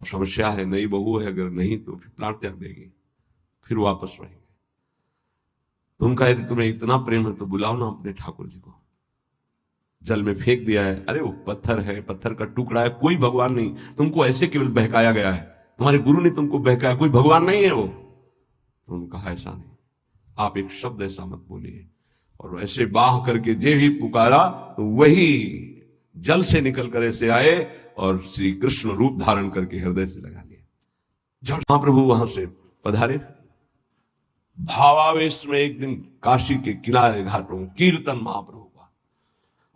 समस्या है, नई बहू है, अगर नहीं तो फिर प्राण त्याग देगी, फिर वापस रहेंगे। तो उनका यदि तुम्हें इतना प्रेम है तो बुलाओ ना अपने ठाकुर जी को। जल में फेंक दिया है, अरे वो पत्थर है, पत्थर का टुकड़ा है, कोई भगवान नहीं, तुमको ऐसे केवल बहकाया गया है, तुम्हारे गुरु ने तुमको बहकाया, कोई भगवान नहीं है वो। तो उन्होंने कहा ऐसा नहीं, आप एक शब्द ऐसा मत बोलिए। और ऐसे बाह करके जे ही पुकारा तो वही जल से निकल कर ऐसे आए और श्री कृष्ण रूप धारण करके हृदय से लगा लिया। जब महाप्रभु वहां से पधारे, भावावेश में एक दिन काशी के किनारे घाटों कीर्तन महाप्रभु का,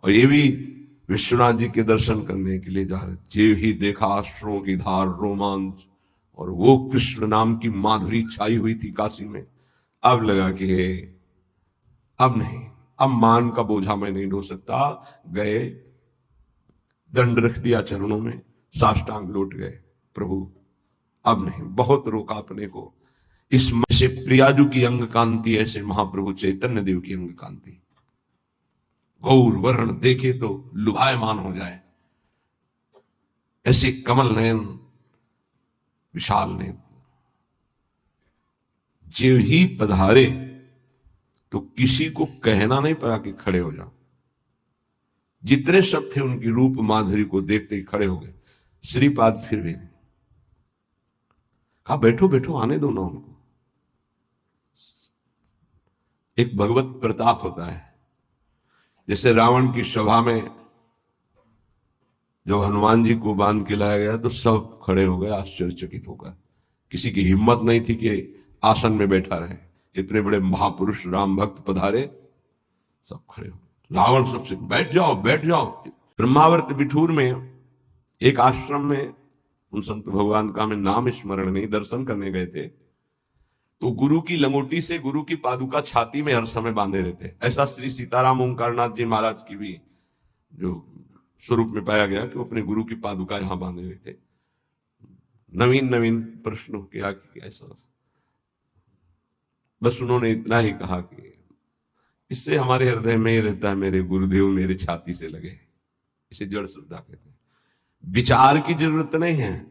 और ये भी विश्वनाथ जी के दर्शन करने के लिए जा रहे। जे ही देखा अश्रुओं की धार, रोमांच, और वो कृष्ण नाम की माधुरी छाई हुई थी काशी में। अब लगा कि अब नहीं, अब मान का बोझा मैं नहीं ढो सकता। गए, दंड रख दिया चरणों में, साष्टांग लौट गए, प्रभु अब नहीं, बहुत रोका अपने को। इसमें से प्रियाजू की अंग कांति, ऐसे महाप्रभु चैतन्य देव की अंग कांति, गौर वर्ण देखे तो लुभायमान हो जाए, ऐसे कमल नयन, विशाल नेत्र। जीव ही पधारे तो किसी को कहना नहीं पड़ा कि खड़े हो जाओ। जितने सब थे उनकी रूप माधुरी को देखते ही खड़े हो गए। श्रीपाद फिर भी नहीं, कहा बैठो बैठो, आने दो ना उनको। एक भगवत प्रताप होता है, जैसे रावण की सभा में जब हनुमान जी को बांध के लाया गया तो सब खड़े हो गए आश्चर्यचकित होकर। किसी की हिम्मत नहीं थी कि आसन में बैठा रहे, इतने बड़े महापुरुष राम भक्त पधारे, सब खड़े हो। रावण सबसे बैठ जाओ बैठ जाओ। ब्रह्मावर्त बिठूर में एक आश्रम में उन संत भगवान का हमें नाम स्मरण नहीं, दर्शन करने गए थे, तो गुरु की लंगोटी से गुरु की पादुका छाती में हर समय बांधे रहते। ऐसा श्री सीताराम ओंकारनाथ जी महाराज की भी जो स्वरूप में पाया गया कि वो अपने गुरु की पादुका यहां बांधे हुए थे। नवीन नवीन प्रश्नों के आगे ऐसा, बस उन्होंने इतना ही कहा कि इससे हमारे हृदय में ही रहता है, मेरे गुरुदेव मेरे छाती से लगे। इसे जड़ श्रद्धा कहते हैं। विचार की जरूरत नहीं है।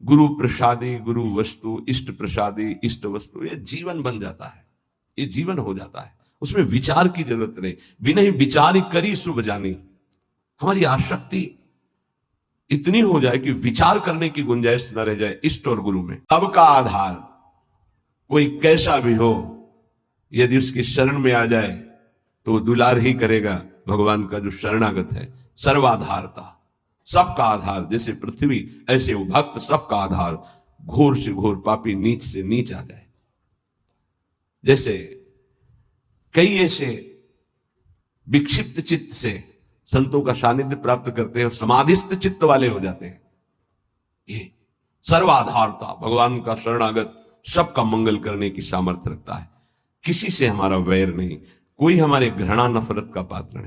गुरु प्रसादी गुरु वस्तु, इष्ट प्रसादी इष्ट वस्तु, ये जीवन बन जाता है, ये जीवन हो जाता है, उसमें विचार की जरूरत नहीं। बिना ही विचार करी शुभ जानी। हमारी आसक्ति इतनी हो जाए कि विचार करने की गुंजाइश न रह जाए इष्ट और गुरु में। अब का आधार कोई कैसा भी हो, यदि उसकी शरण में आ जाए तो वो दुलार ही करेगा। भगवान का जो शरणागत है, सर्वाधारता, सबका आधार, जैसे पृथ्वी ऐसे वो भक्त सबका आधार। घोर से घोर पापी नीच से नीच आ जाए। जैसे कई ऐसे विक्षिप्त चित्त से संतों का सानिध्य प्राप्त करते हैं और समाधिस्थ चित्त वाले हो जाते हैं। ये सर्वाधारता, भगवान का शरणागत सबका मंगल करने की सामर्थ्य रखता है। किसी से हमारा वैर नहीं, कोई हमारे घृणा नफरत का पात्र नहीं।